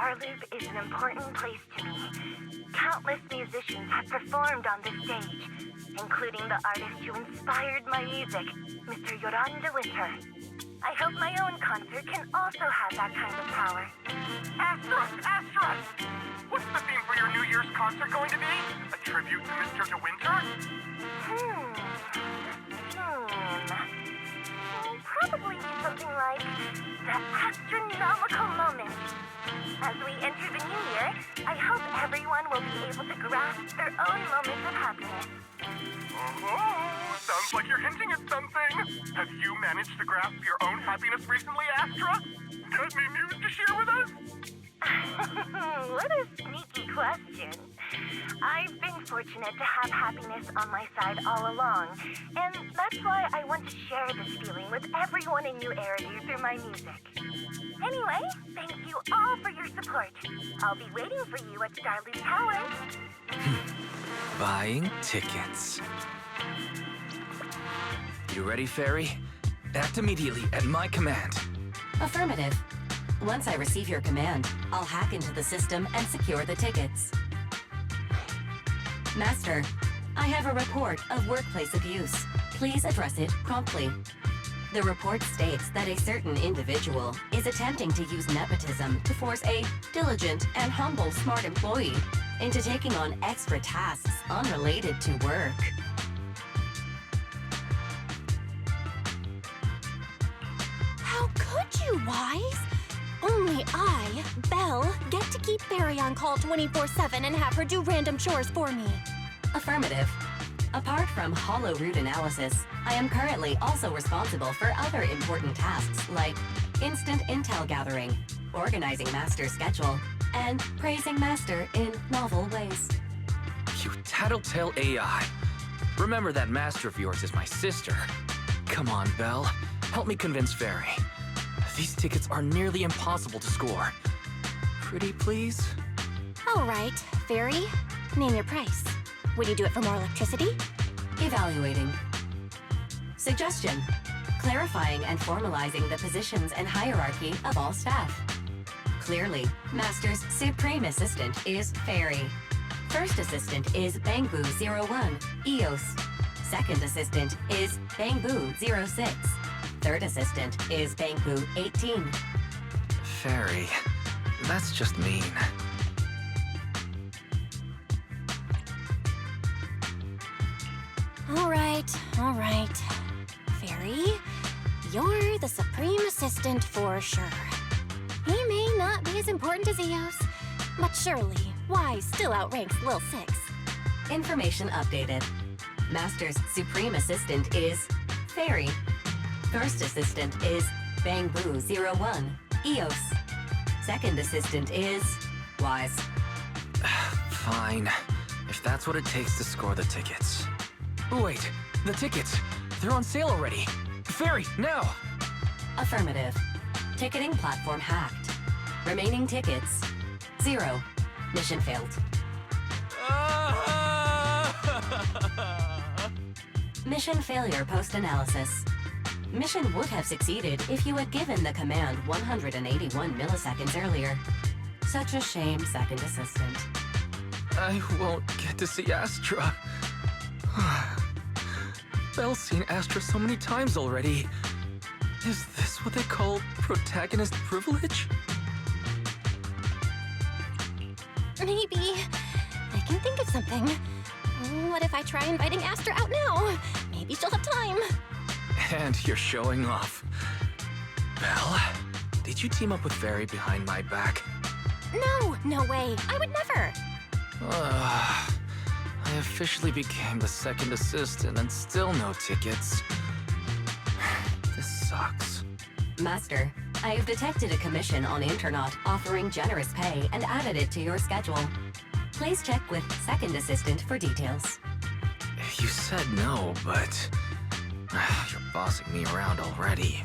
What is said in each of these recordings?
Starloop is an important place to me. Countless musicians have performed on this stage, including the artist who inspired my music, Mr. Yoran de Winter. I hope my own concert can also have that kind of power. Astra! Astra! What's the theme for your New Year's concert going to be? A tribute to Mr. De Winter? Probably something like the astronomical moment. As we enter the new year, I hope everyone will be able to grasp their own moments of happiness. Oh, sounds like you're hinting at something. Have you managed to grasp your own happiness recently, Astra? Got any news to share with us? What a sneaky question. I've been fortunate to have happiness on my side all along, and that's why I want to share this feeling with everyone in New Eridu through my music. Anyway, thank you all for your support. I'll be waiting for you at Starloop Tower. Buying tickets. You ready, Fairy? Act immediately at my command. Affirmative. Once I receive your command, I'll hack into the system and secure the tickets. Master, I have a report of workplace abuse. Please address it promptly. The report states that a certain individual is attempting to use nepotism to force a diligent and humble smart employee into taking on extra tasks unrelated to work. How could you, Wise? Only I, Belle, get to keep Barry on call 24/7 and have her do random chores for me. Affirmative. Apart from hollow root analysis, I am currently also responsible for other important tasks like instant intel gathering, organizing Master's schedule, and praising Master in novel ways. You tattletale AI. Remember that master of yours is my sister. Come on, Belle. Help me convince Fairy. These tickets are nearly impossible to score. Pretty please? All right, Fairy, name your price. Would you do it for more electricity? Evaluating. Suggestion. Clarifying and formalizing the positions and hierarchy of all staff. Clearly, Master's Supreme Assistant is Fairy. First Assistant is Bangbu 01, EOS. Second Assistant is Bangbu 06. Third Assistant is Bangbu 18. Fairy, that's just mean. All right. Fairy, you're the Supreme Assistant for sure. He may not be as important as Eos, but surely Wise still outranks Lil Six. Information updated. Master's Supreme Assistant is Fairy. First Assistant is Bangbu 01, EOS. Second Assistant is Wise. Fine. If that's what it takes to score the tickets. Wait, the tickets! They're on sale already! Fairy, now! Affirmative. Ticketing platform hacked. Remaining tickets, 0. Mission failed. Mission failure post-analysis. Mission would have succeeded if you had given the command 181 milliseconds earlier. Such a shame, Second Assistant. I won't get to see Astra. Belle's seen Astra so many times already. Is this what they call protagonist privilege? Maybe. I can think of something. What if I try inviting Astra out now? Maybe she'll have time. And you're showing off. Belle, did you team up with Fairy behind my back? No way. I would never. I officially became the second assistant and still no tickets. This sucks. Master, I have detected a commission on Internet offering generous pay and added it to your schedule. Please check with Second Assistant for details. You said no, but you're bossing me around already.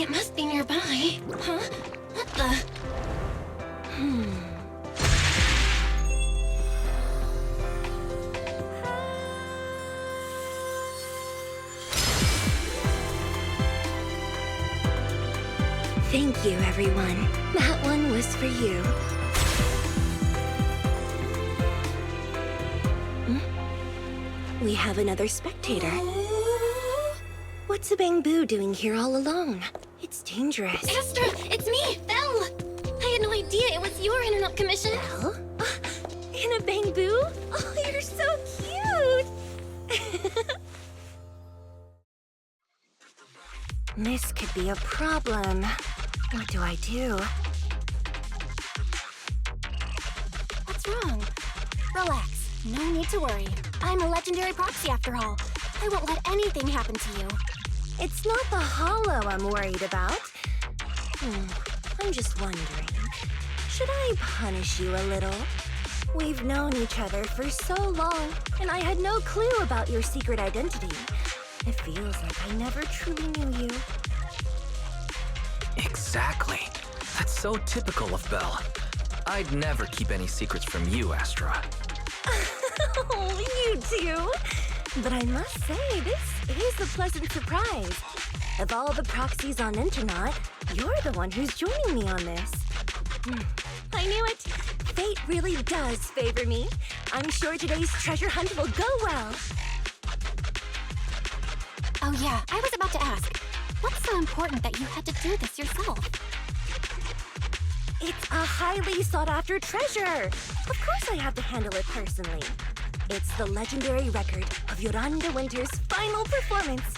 Okay, it must be nearby. Huh? What the? Thank you, everyone. That one was for you. We have another spectator. What's a Bang-Boo doing here all alone? It's dangerous. Astra, it's me, Belle! I had no idea it was your internet commission. Belle? In a Bang-Boo? Oh, you're so cute! This could be a problem. What do I do? What's wrong? Relax. No need to worry. I'm a legendary proxy after all. I won't let anything happen to you. It's not the hollow I'm worried about. I'm just wondering, should I punish you a little? We've known each other for so long, and I had no clue about your secret identity. It feels like I never truly knew you. Exactly. That's so typical of Belle. I'd never keep any secrets from you, Astra. Oh, you too. But I must say, this is a pleasant surprise. Of all the proxies on Internet, you're the one who's joining me on this. I knew it. Fate really does favor me. I'm sure today's treasure hunt will go well. Oh yeah, I was about to ask. What's so important that you had to do this yourself? It's a highly sought-after treasure. Of course I have to handle it personally. It's the legendary record of Yolanda Winter's final performance.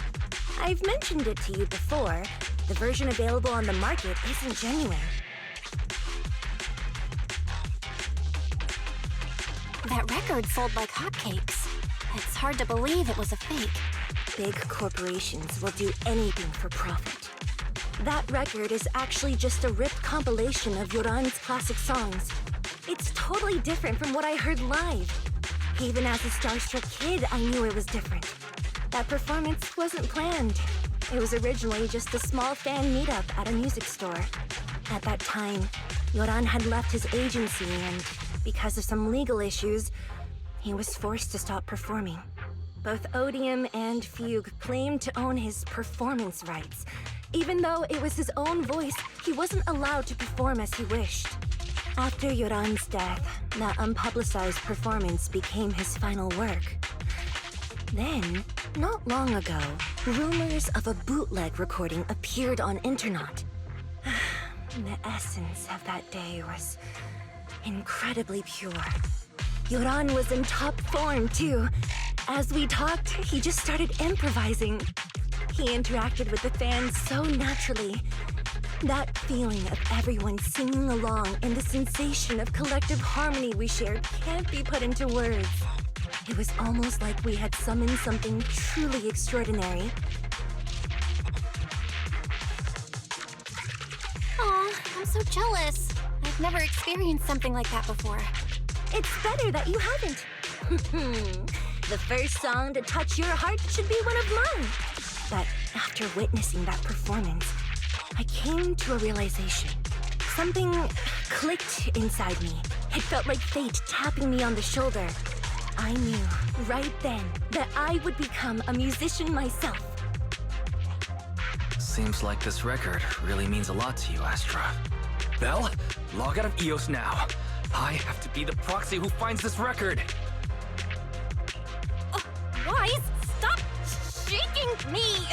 I've mentioned it to you before. The version available on the market isn't genuine. That record sold like hotcakes. It's hard to believe it was a fake. Big corporations will do anything for profit. That record is actually just a ripped compilation of Yoran's classic songs. It's totally different from what I heard live. Even as a starstruck kid, I knew it was different. That performance wasn't planned. It was originally just a small fan meetup at a music store. At that time, Yoran had left his agency and, because of some legal issues, he was forced to stop performing. Both Odium and Fugue claimed to own his performance rights. Even though it was his own voice, he wasn't allowed to perform as he wished. After Yoran's death, that unpublicized performance became his final work. Then, not long ago, rumors of a bootleg recording appeared on Internet. The essence of that day was incredibly pure. Yoran was in top form, too. As we talked, he just started improvising. He interacted with the fans so naturally. That feeling of everyone singing along and the sensation of collective harmony we shared can't be put into words. It was almost like we had summoned something truly extraordinary. Aw, I'm so jealous. I've never experienced something like that before. It's better that you haven't. The first song to touch your heart should be one of mine. But after witnessing that performance, I came to a realization. Something clicked inside me. It felt like fate tapping me on the shoulder. I knew right then that I would become a musician myself. Seems like this record really means a lot to you, Astra. Belle, log out of EOS now. I have to be the proxy who finds this record. Wise, stop shaking me!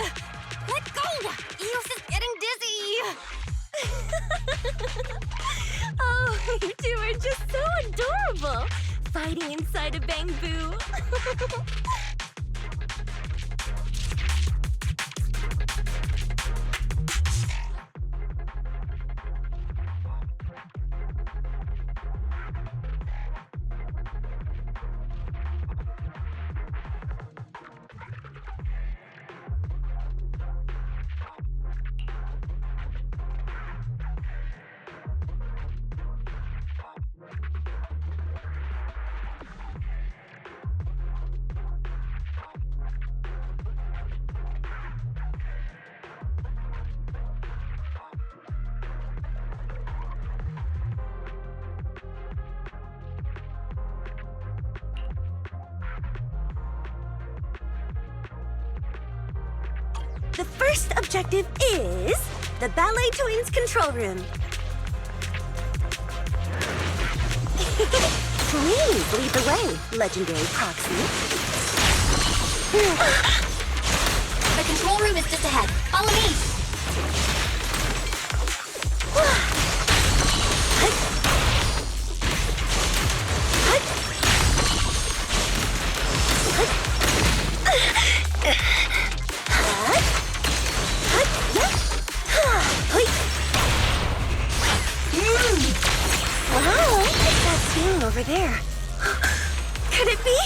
Let go! Eos is getting dizzy! Oh, you two are just so adorable! Fighting inside a Bang-Boo. The first objective is the Ballet Twins control room. Please lead the way, legendary proxy. The control room is just ahead. Follow me. Wow, what's that feeling over there? Could it be?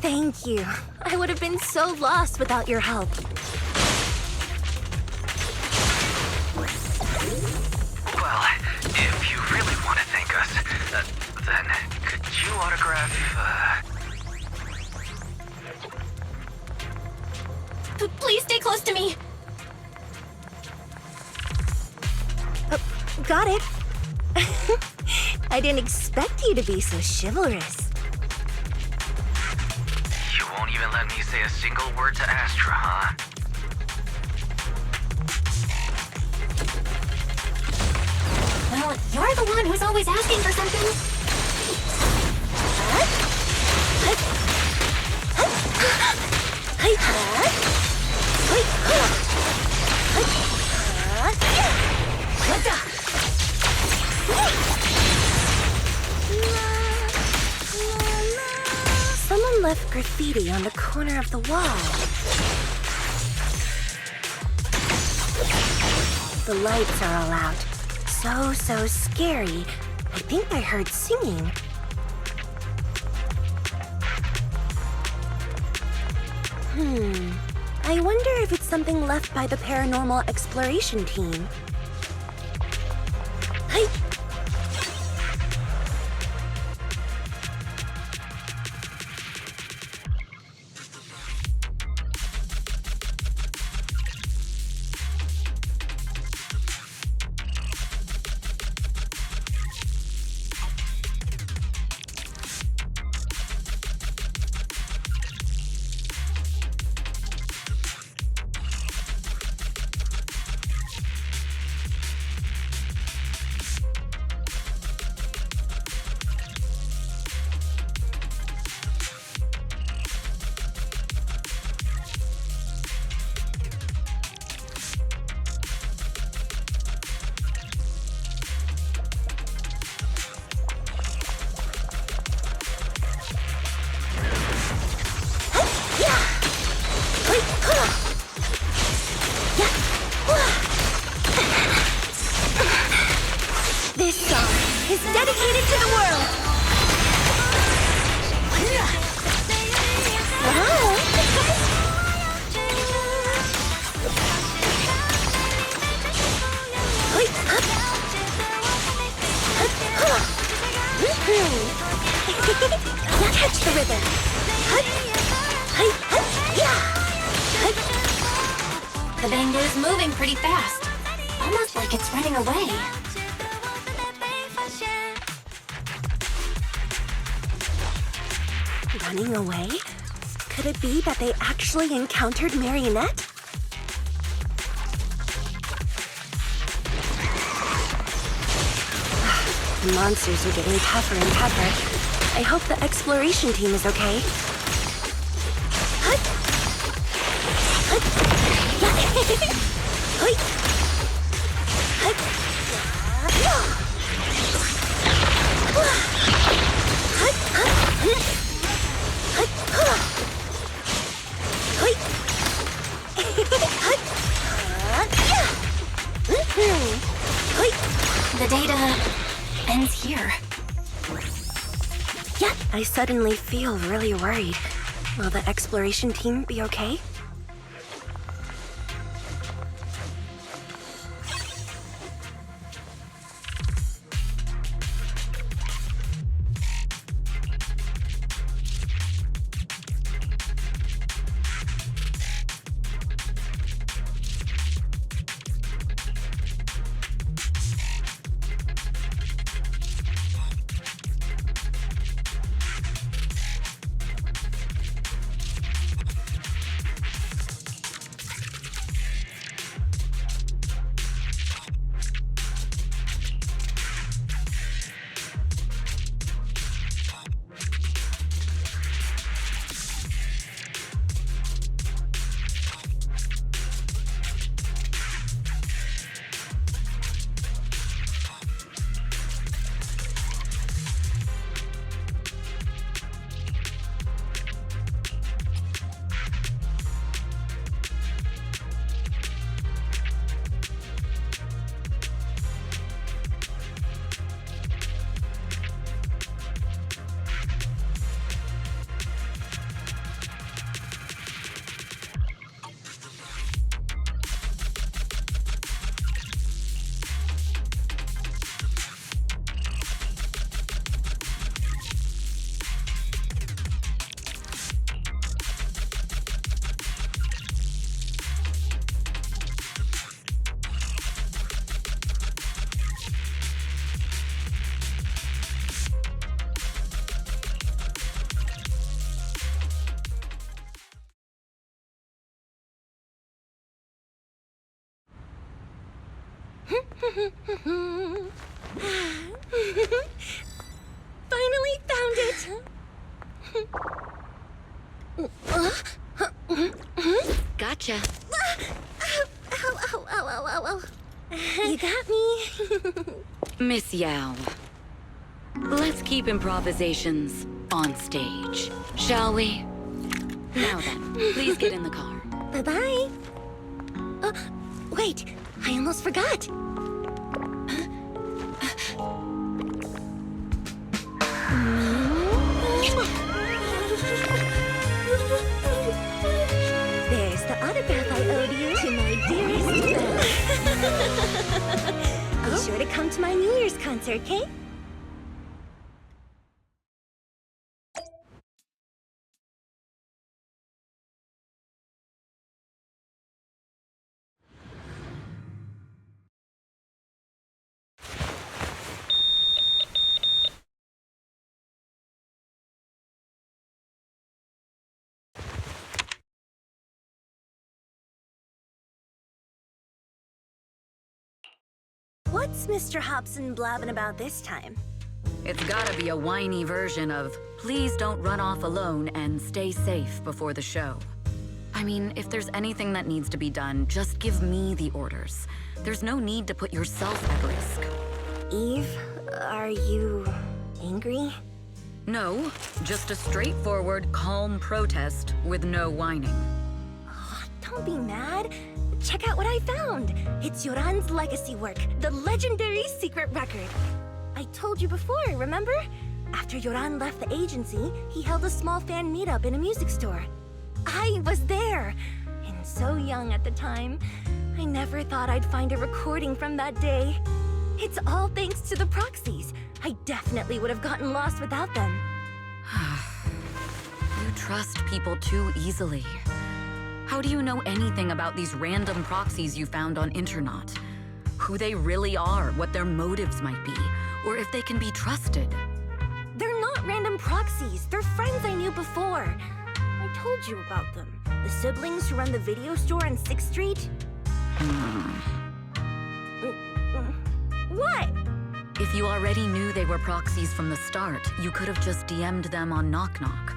Thank you. I would have been so lost without your help. Well, if you really want to thank us, then could you autograph, Please stay close to me. Got it. I didn't expect you to be so chivalrous. You won't even let me say a single word to Astra, huh? Well, you're the one who's always asking for something. Someone left graffiti on the corner of the wall. The lights are all out. So scary. I think I heard singing. I wonder if it's something left by the paranormal exploration team. Hey! thing is moving pretty fast. Almost like it's running away. Running away? Could it be that they actually encountered Marionette? The monsters are getting tougher and tougher. I hope the exploration team is okay. The data ends here. Yeah, I suddenly feel really worried. Will the exploration team be okay? Finally found it! Gotcha. Ow. You got me. Miss Yao. Let's keep improvisations on stage, shall we? Now then, please get in the car. Bye-bye. Wait, I almost forgot. There's the autograph I owed you to my dearest Belle. Be sure to come to my New Year's concert, okay? What's Mr. Hobson blabbing about this time? It's gotta be a whiny version of, please don't run off alone and stay safe before the show. I mean, if there's anything that needs to be done, just give me the orders. There's no need to put yourself at risk. Eve, are you angry? No, just a straightforward, calm protest with no whining. Oh, don't be mad. Check out what I found. It's Yoran's legacy work, the legendary secret record. I told you before, remember? After Yoran left the agency, he held a small fan meetup in a music store. I was there, and so young at the time. I never thought I'd find a recording from that day. It's all thanks to the proxies. I definitely would have gotten lost without them. You trust people too easily. How do you know anything about these random proxies you found on Internaut? Who they really are, what their motives might be, or if they can be trusted? They're not random proxies. They're friends I knew before. I told you about them. The siblings who run the video store on 6th Street. What? If you already knew they were proxies from the start, you could have just DM'd them on Knock Knock.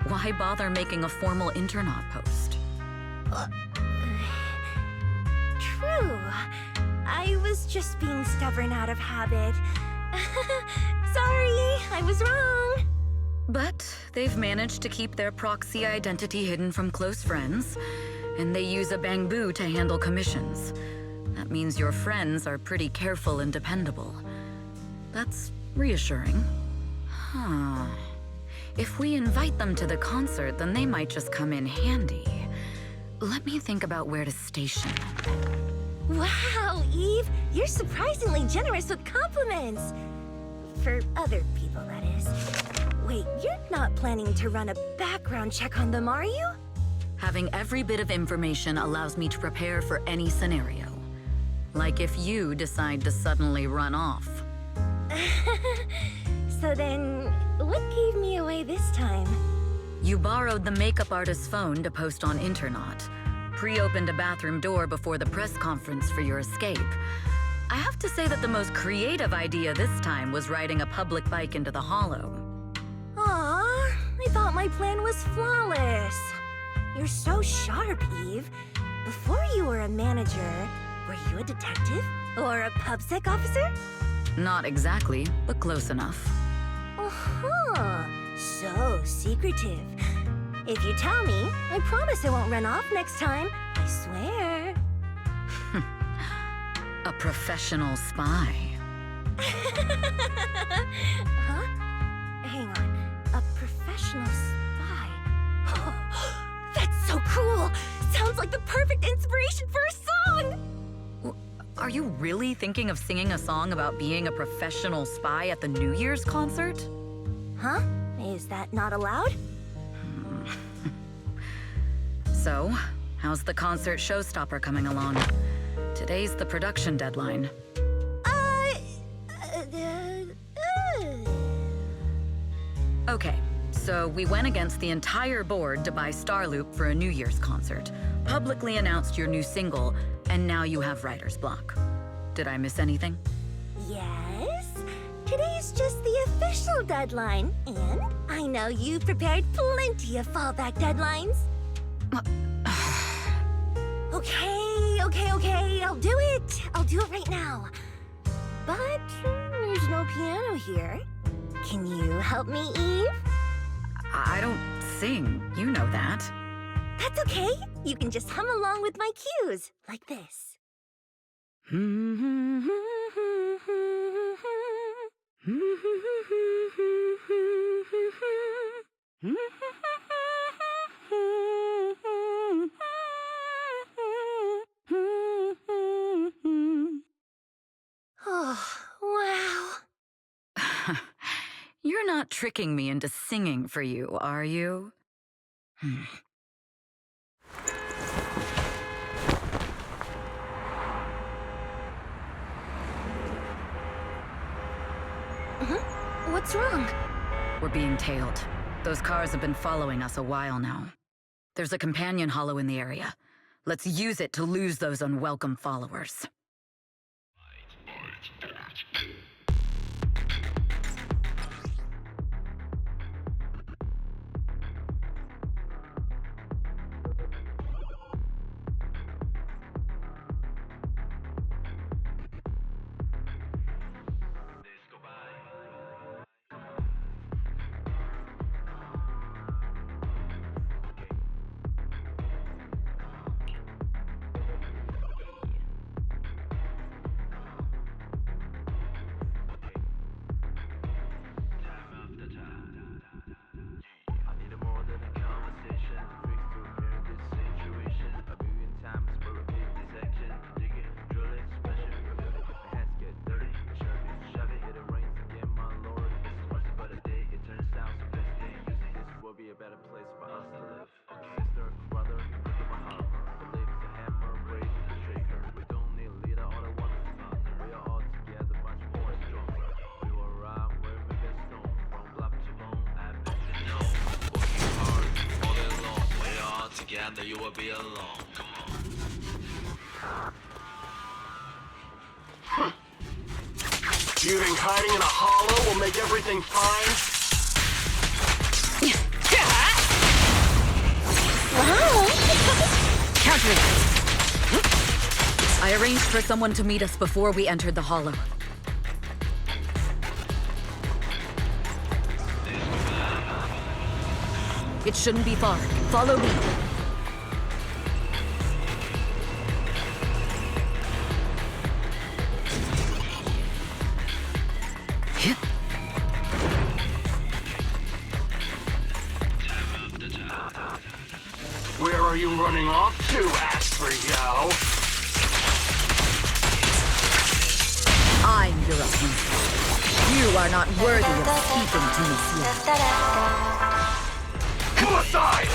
Why bother making a formal Internaut post? True. I was just being stubborn out of habit. Sorry, I was wrong. But they've managed to keep their proxy identity hidden from close friends, and they use a bamboo to handle commissions. That means your friends are pretty careful and dependable. That's reassuring. Huh. If we invite them to the concert, then they might just come in handy. Let me think about where to station them. Wow, Eve, you're surprisingly generous with compliments. For other people, that is. Wait, you're not planning to run a background check on them, are you? Having every bit of information allows me to prepare for any scenario. Like if you decide to suddenly run off. So then, what gave me away this time? You borrowed the makeup artist's phone to post on Internaut, pre-opened a bathroom door before the press conference for your escape. I have to say that the most creative idea this time was riding a public bike into the hollow. Aw, I thought my plan was flawless. You're so sharp, Eve. Before you were a manager, were you a detective? Or a PubSec officer? Not exactly, but close enough. Uh-huh. So secretive. If you tell me, I promise I won't run off next time. I swear. A professional spy. Huh? Hang on. A professional spy. That's so cool! Sounds like the perfect inspiration for a song! Are you really thinking of singing a song about being a professional spy at the New Year's concert? Huh? Is that not allowed? So, how's the concert showstopper coming along? Today's the production deadline. Okay, so we went against the entire board to buy Starloop for a New Year's concert, publicly announced your new single, and now you have writer's block. Did I miss anything? Yes. Today's just the official deadline, and I know you've prepared plenty of fallback deadlines. Okay, I'll do it. I'll do it right now. But there's no piano here. Can you help me, Eve? I don't sing, you know that. That's okay. You can just hum along with my cues, like this. Oh, wow. You're not tricking me into singing for you, are you? What's wrong? We're being tailed. Those cars have been following us a while now. There's a companion hollow in the area. Let's use it to lose those unwelcome followers. together, you will be alone. Come on. You think hiding in a hollow will make everything fine? Wow! Counter it! I arranged for someone to meet us before we entered the hollow. It shouldn't be far. Follow me. Where are you running off to, Astra, yo? I'm your opponent. You are not worthy of speaking to me yet. Pull aside!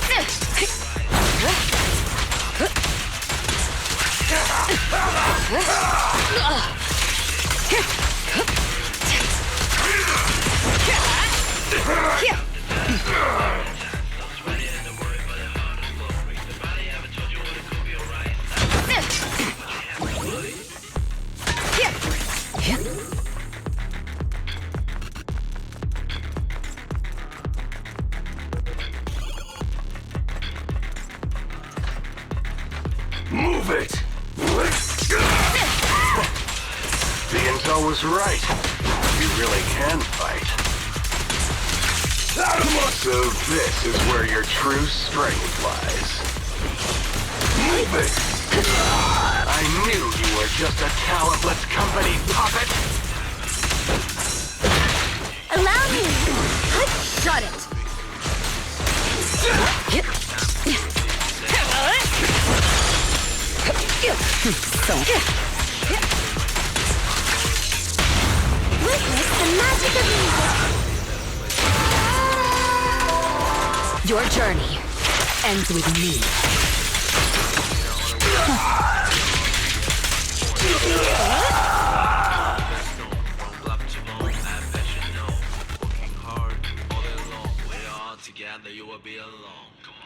Move it! The intel was right. You really can fight. So this is where your true strength lies. Move it! I knew you were just a talentless company puppet! Allow me! Shut it! Witness the magic of music! Your journey ends with me. Together, you will be alone. Come on.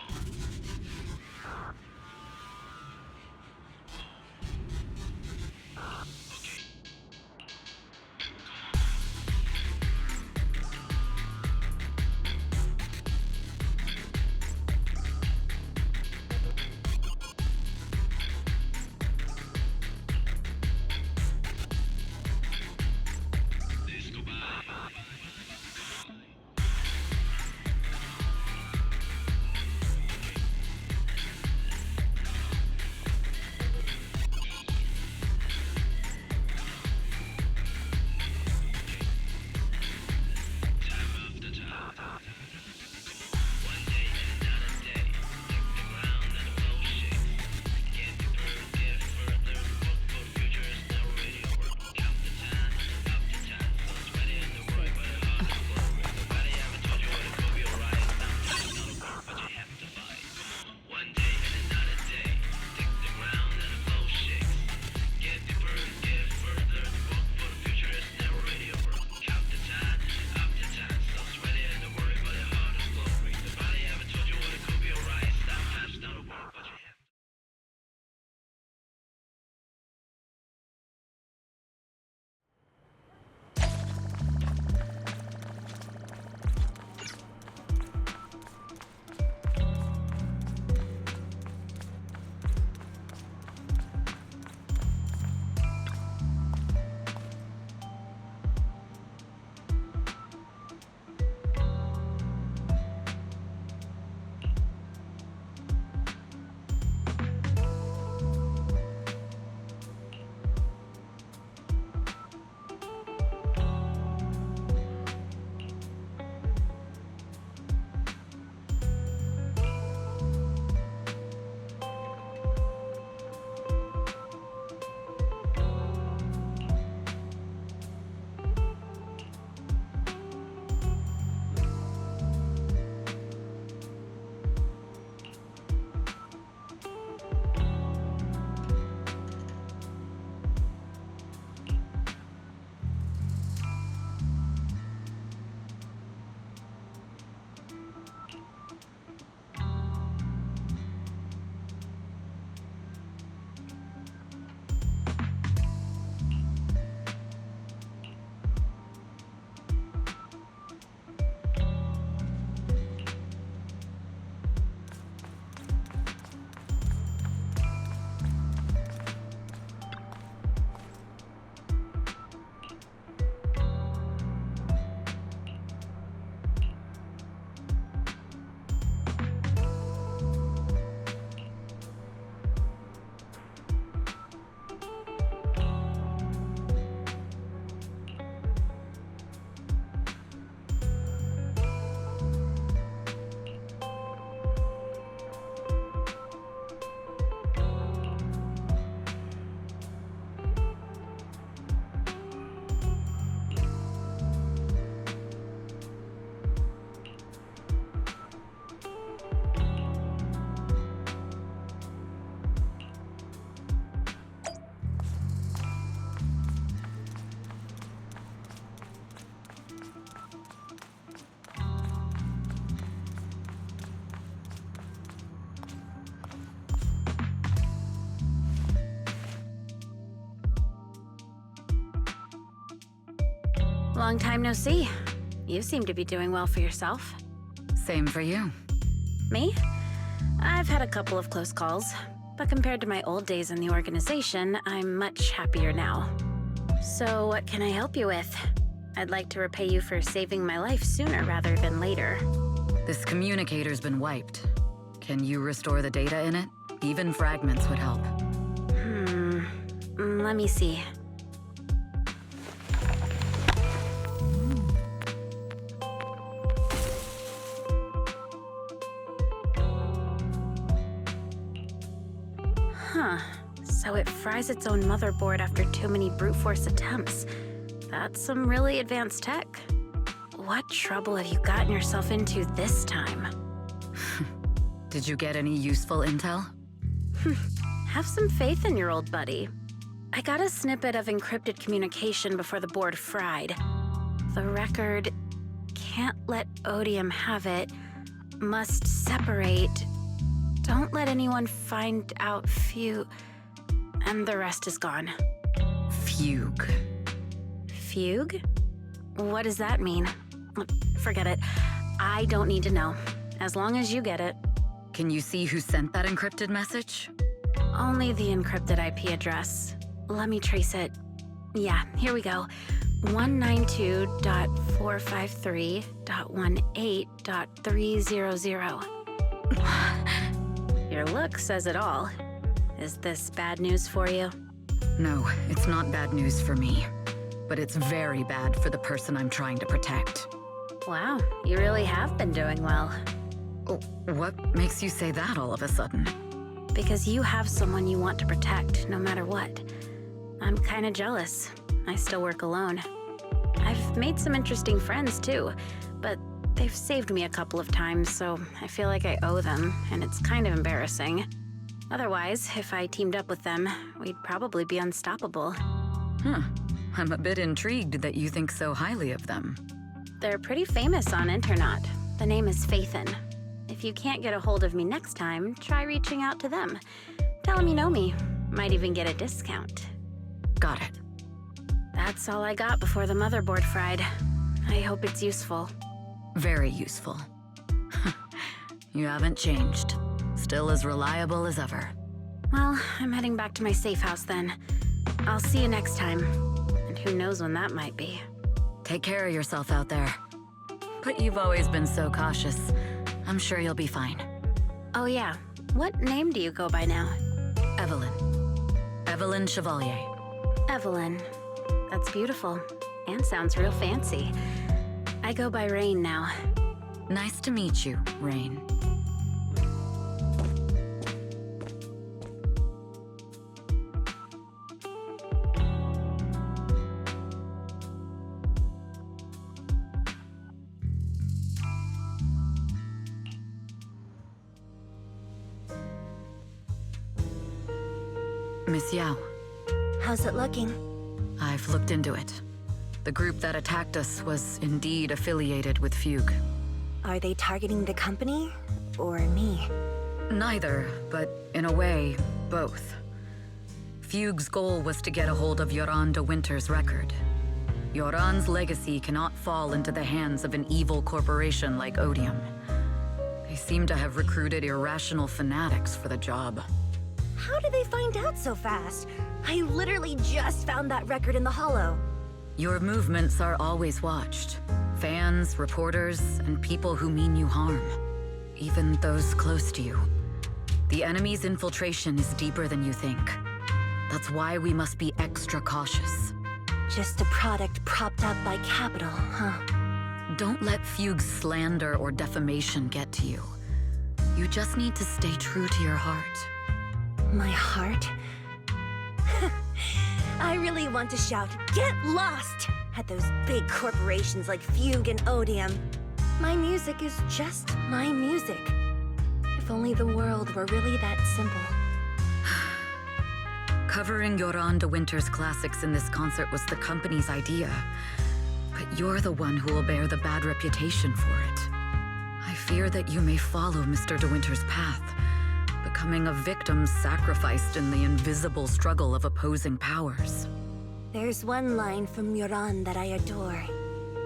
Long time no see. You seem to be doing well for yourself. Same for you. Me? I've had a couple of close calls, but compared to my old days in the organization, I'm much happier now. So what can I help you with? I'd like to repay you for saving my life sooner rather than later. This communicator's been wiped. Can you restore the data in it? Even fragments would help. Let me see. So it fries its own motherboard after too many brute force attempts. That's some really advanced tech. What trouble have you gotten yourself into this time? Did you get any useful intel? Have some faith in your old buddy. I got a snippet of encrypted communication before the board fried. The record can't let Odium have it. Must separate. Don't let anyone find out and the rest is gone. Fugue. Fugue? What does that mean? Forget it. I don't need to know. As long as you get it. Can you see who sent that encrypted message? Only the encrypted IP address. Let me trace it. Yeah, here we go. 192.453.18.300. Your look says it all. Is this bad news for you? No, it's not bad news for me. But it's very bad for the person I'm trying to protect. Wow, you really have been doing well. Oh, what makes you say that all of a sudden? Because you have someone you want to protect, no matter what. I'm kinda jealous. I still work alone. I've made some interesting friends too, but they've saved me a couple of times, so I feel like I owe them, and it's kind of embarrassing. Otherwise, if I teamed up with them, we'd probably be unstoppable. I'm a bit intrigued that you think so highly of them. They're pretty famous on Internet. The name is Faithin. If you can't get a hold of me next time, try reaching out to them. Tell them you know me. Might even get a discount. Got it. That's all I got before the motherboard fried. I hope it's useful. Very useful. You haven't changed. Still as reliable as ever. Well, I'm heading back to my safe house then. I'll see you next time. And who knows when that might be. Take care of yourself out there. But you've always been so cautious. I'm sure you'll be fine. Oh yeah, what name do you go by now? Evelyn. Evelyn Chevalier. Evelyn. That's beautiful. And sounds real fancy. I go by Rain now. Nice to meet you, Rain. Miss Yao. How's it looking? I've looked into it. The group that attacked us was indeed affiliated with Fugue. Are they targeting the company or me? Neither, but in a way, both. Fugue's goal was to get a hold of Yoran de Winter's record. Yoran's legacy cannot fall into the hands of an evil corporation like Odium. They seem to have recruited irrational fanatics for the job. How did they find out so fast? I literally just found that record in the hollow. Your movements are always watched. Fans, reporters, and people who mean you harm. Even those close to you. The enemy's infiltration is deeper than you think. That's why we must be extra cautious. Just a product propped up by capital, huh? Don't let Fugue's slander or defamation get to you. You just need to stay true to your heart. My heart? I really want to shout, "Get lost!" at those big corporations like Fugue and Odium. My music is just my music. If only the world were really that simple. Covering Yoran de Winter's classics in this concert was the company's idea. But you're the one who will bear the bad reputation for it. I fear that you may follow Mr. de Winter's path, becoming a victim sacrificed in the invisible struggle of opposing powers. There's one line from Yoran that I adore.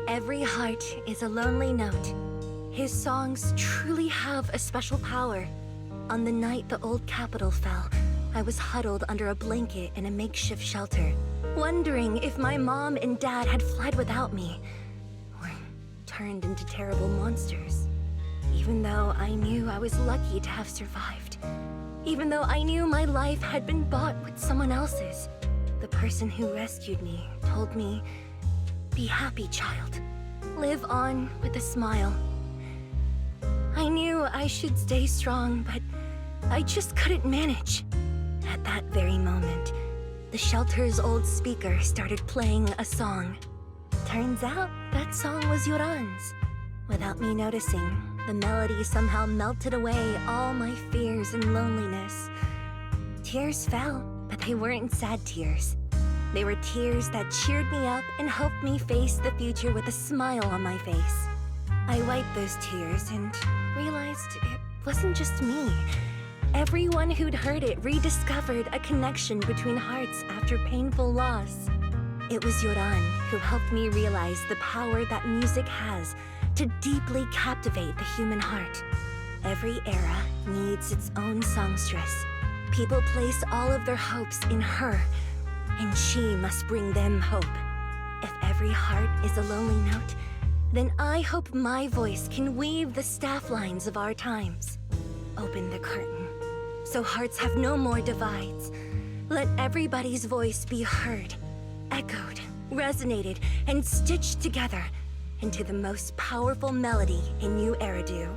Every heart is a lonely note. His songs truly have a special power. On the night the old capital fell, I was huddled under a blanket in a makeshift shelter, wondering if my mom and dad had fled without me, or turned into terrible monsters. Even though I knew I was lucky to have survived. Even though I knew my life had been bought with someone else's. The person who rescued me told me, "Be happy, child. Live on with a smile." I knew I should stay strong, but I just couldn't manage. At that very moment, the shelter's old speaker started playing a song. Turns out that song was Yoran's. Without me noticing, the melody somehow melted away all my fears and loneliness. Tears fell, but they weren't sad tears. They were tears that cheered me up and helped me face the future with a smile on my face. I wiped those tears and realized it wasn't just me. Everyone who'd heard it rediscovered a connection between hearts after painful loss. It was Yoran who helped me realize the power that music has to deeply captivate the human heart. Every era needs its own songstress. People place all of their hopes in her, and she must bring them hope. If every heart is a lonely note, then I hope my voice can weave the staff lines of our times. Open the curtain, so hearts have no more divides. Let everybody's voice be heard, echoed, resonated, and stitched together into the most powerful melody in New Eridu.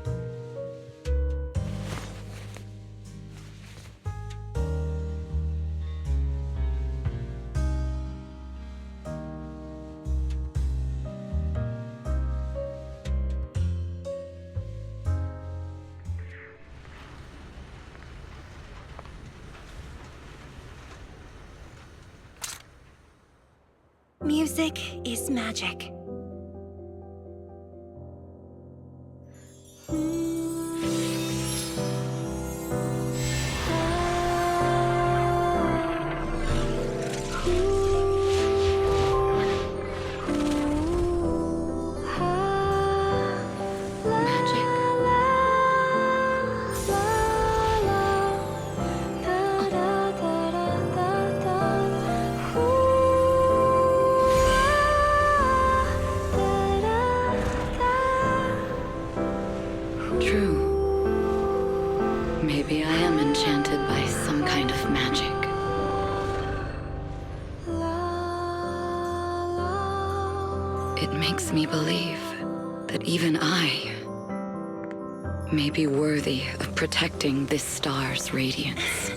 Music is magic. Maybe I am enchanted by some kind of magic. It makes me believe that even I may be worthy of protecting this star's radiance.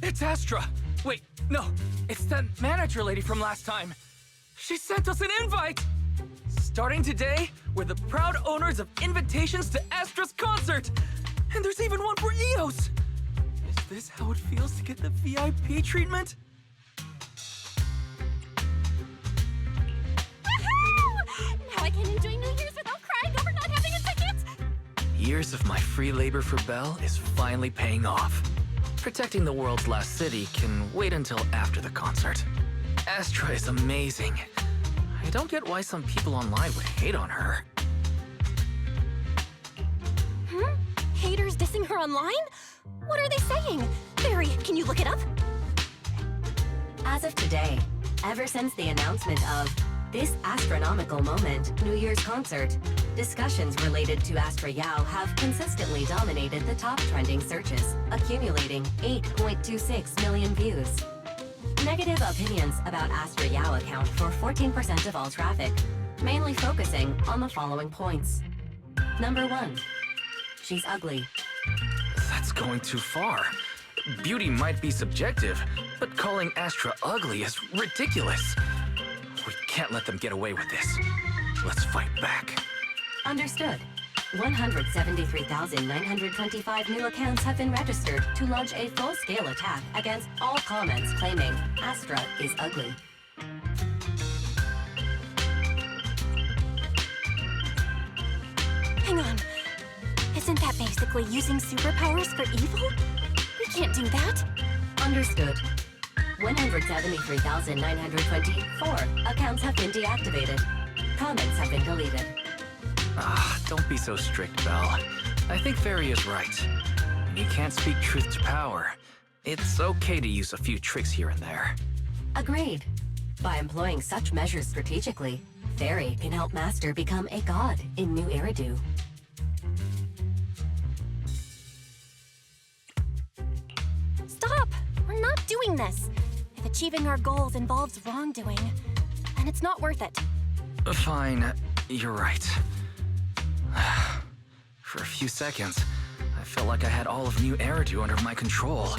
It's Astra! Wait, no, it's that manager lady from last time. She sent us an invite! Starting today, we're the proud owners of invitations to Astra's concert! And there's even one for EOS! Is this how it feels to get the VIP treatment? Woohoo! Now I can enjoy New Year's without crying over not having a ticket! Years of my free labor for Belle is finally paying off. Protecting the world's last city can wait until after the concert. Astra is amazing. I don't get why some people online would hate on her. Haters dissing her online? What are they saying? Barry, can you look it up? As of today, ever since the announcement of this astronomical moment, New Year's concert, discussions related to Astra Yao have consistently dominated the top trending searches, accumulating 8.26 million views. Negative opinions about Astra Yao account for 14% of all traffic, mainly focusing on the following points. Number 1, she's ugly. That's going too far. Beauty might be subjective, but calling Astra ugly is ridiculous. We can't let them get away with this. Let's fight back. Understood. 173,925 new accounts have been registered to launch a full-scale attack against all comments claiming Astra is ugly. Hang on. Isn't that basically using superpowers for evil? We can't do that. Understood. 173,924 accounts have been deactivated. Comments have been deleted. Don't be so strict, Belle. I think Fairy is right. When you can't speak truth to power, it's okay to use a few tricks here and there. Agreed. By employing such measures strategically, Fairy can help Master become a god in New Eridu. Stop! We're not doing this. If achieving our goals involves wrongdoing, then it's not worth it. Fine, you're right. For a few seconds, I felt like I had all of New Eridu under my control.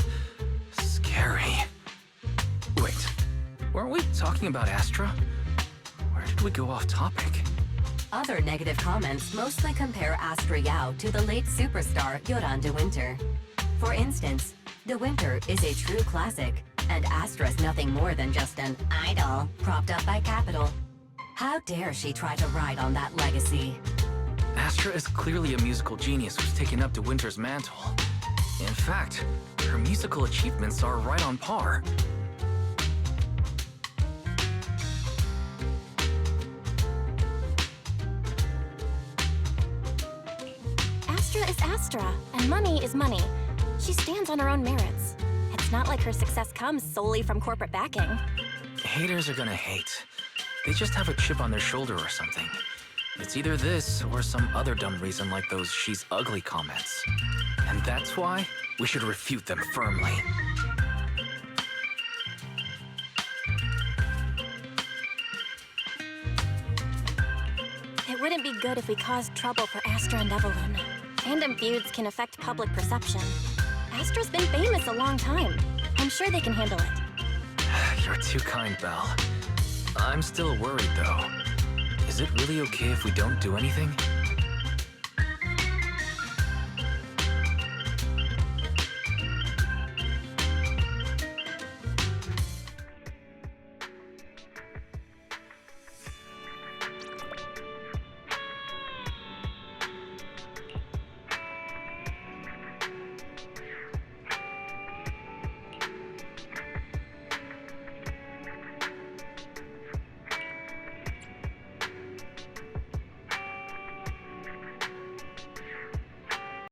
Scary. Wait, weren't we talking about Astra? Where did we go off topic? Other negative comments mostly compare Astra Yao to the late superstar Yoran de Winter. For instance, De Winter is a true classic, and Astra's nothing more than just an idol propped up by capital. How dare she try to ride on that legacy? Astra is clearly a musical genius who's taken up De Winter's mantle. In fact, her musical achievements are right on par. Astra is Astra, and money is money. She stands on her own merits. It's not like her success comes solely from corporate backing. Haters are gonna hate. They just have a chip on their shoulder or something. It's either this or some other dumb reason like those "she's ugly" comments. And that's why we should refute them firmly. It wouldn't be good if we caused trouble for Astra and Evelyn. Fandom feuds can affect public perception. Astra's been famous a long time. I'm sure they can handle it. You're too kind, Belle. I'm still worried, though. Is it really okay if we don't do anything?